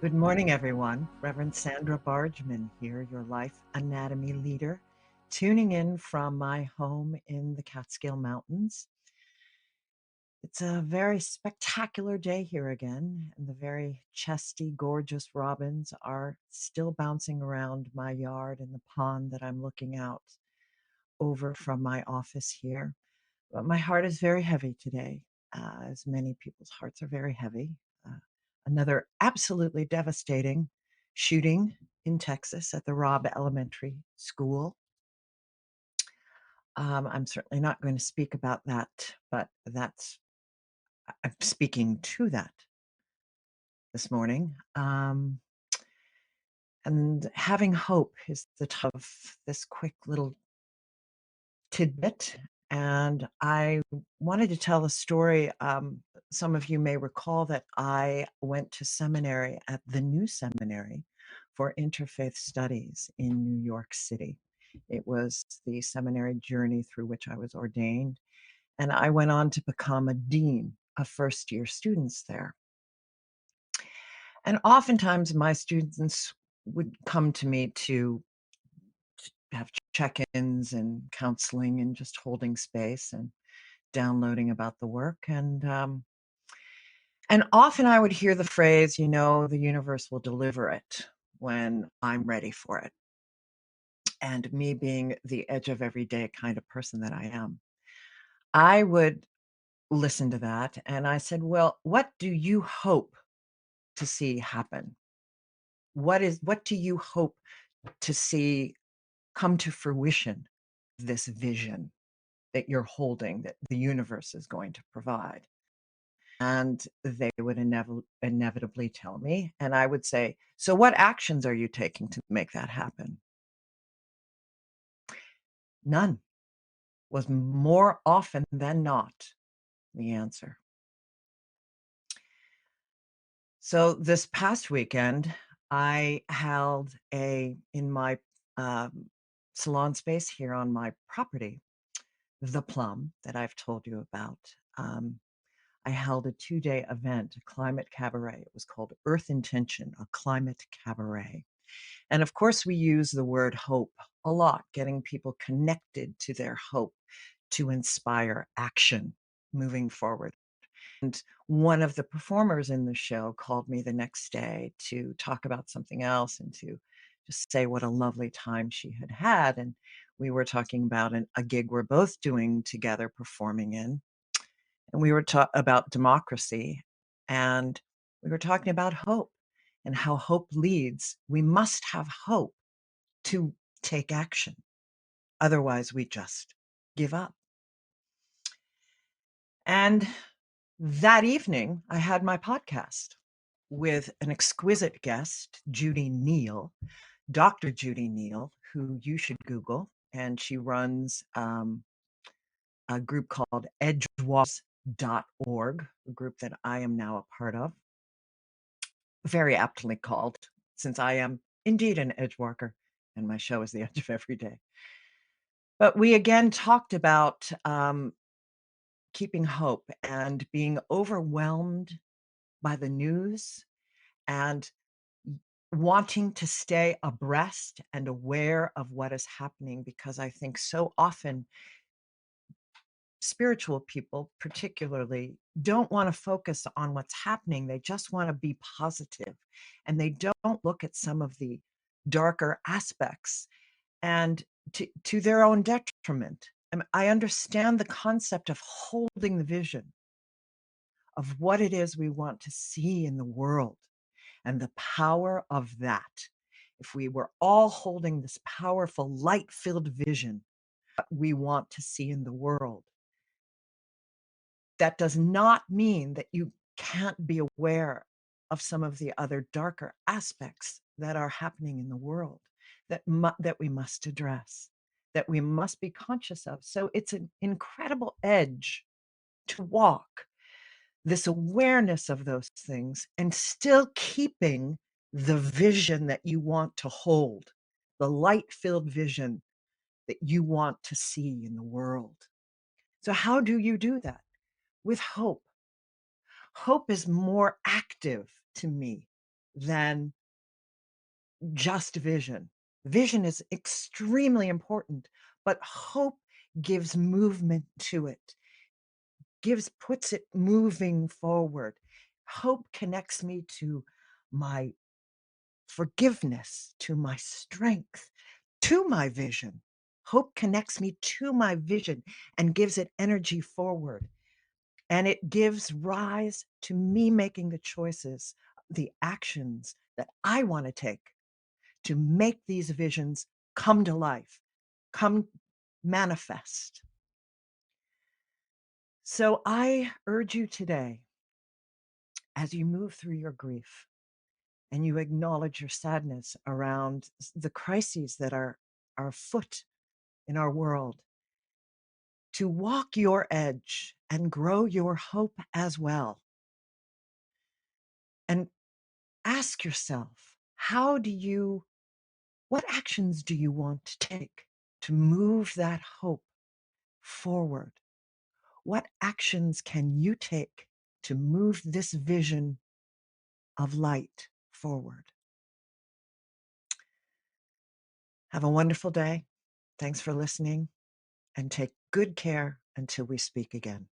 Good morning, everyone. Reverend Sandra Bargman here, your life anatomy leader, tuning in from my home in the Catskill Mountains. It's a very spectacular day here again, and the very chesty, gorgeous robins are still bouncing around my yard and the pond that I'm looking out over from my office here. But my heart is very heavy today, as many people's hearts are very heavy. Another absolutely devastating shooting in Texas at the Robb Elementary School. I'm certainly not going to speak about that, but I'm speaking to that this morning. And having hope is the top of this quick little tidbit. And I wanted to tell a story. Some of you may recall that I went to seminary at the New Seminary for Interfaith Studies in New York City. It was the seminary journey through which I was ordained. And I went on to become a dean of first year students there. And oftentimes my students would come to me to have check-ins and counseling and just holding space and downloading about the work. And often I would hear the phrase, the universe will deliver it when I'm ready for it. And me being the edge of every day kind of person that I am, I would listen to that. And I said, well, what do you hope to see happen? What do you hope to see come to fruition, this vision that you're holding that the universe is going to provide? And they would inevitably tell me, and I would say, so what actions are you taking to make that happen? None was more often than not the answer. So this past weekend, I held in my salon space here on my property, the Plum that I've told you about. I held a 2-day event, a climate cabaret. It was called Earth Intention, a climate cabaret. And of course, we use the word hope a lot, getting people connected to their hope to inspire action moving forward. And one of the performers in the show called me the next day to talk about something else and to just say what a lovely time she had had. And we were talking about a gig we're both doing together, performing in. And we were about democracy. And we were talking about hope and how hope leads. We must have hope to take action. Otherwise, we just give up. And that evening, I had my podcast with an exquisite guest, Judy Neal, Dr. Judy Neal, who you should Google. And she runs a group called edgewalkers.org, a group that I am now a part of. Very aptly called, since I am indeed an edge walker, and my show is the edge of every day. But we again talked about keeping hope and being overwhelmed by the news and wanting to stay abreast and aware of what is happening, because I think so often spiritual people particularly don't want to focus on what's happening. They just want to be positive, and they don't look at some of the darker aspects, and to their own detriment. I understand the concept of holding the vision of what it is we want to see in the world and the power of that. If we were all holding this powerful light-filled vision, what we want to see in the world, that does not mean that you can't be aware of some of the other darker aspects that are happening in the world that we must address, that we must be conscious of. So it's an incredible edge to walk, this awareness of those things, and still keeping the vision that you want to hold, the light-filled vision that you want to see in the world. So how do you do that? With hope. Hope is more active to me than just vision. Vision is extremely important, but hope gives movement to it, puts it moving forward. Hope connects me to my forgiveness, to my strength, to my vision. Hope connects me to my vision and gives it energy forward. And it gives rise to me making the choices, the actions that I want to take to make these visions come to life, come manifest. So I urge you today, as you move through your grief and you acknowledge your sadness around the crises that are afoot in our world, to walk your edge and grow your hope as well. And ask yourself, what actions do you want to take to move that hope forward? What actions can you take to move this vision of light forward? Have a wonderful day. Thanks for listening and take good care until we speak again.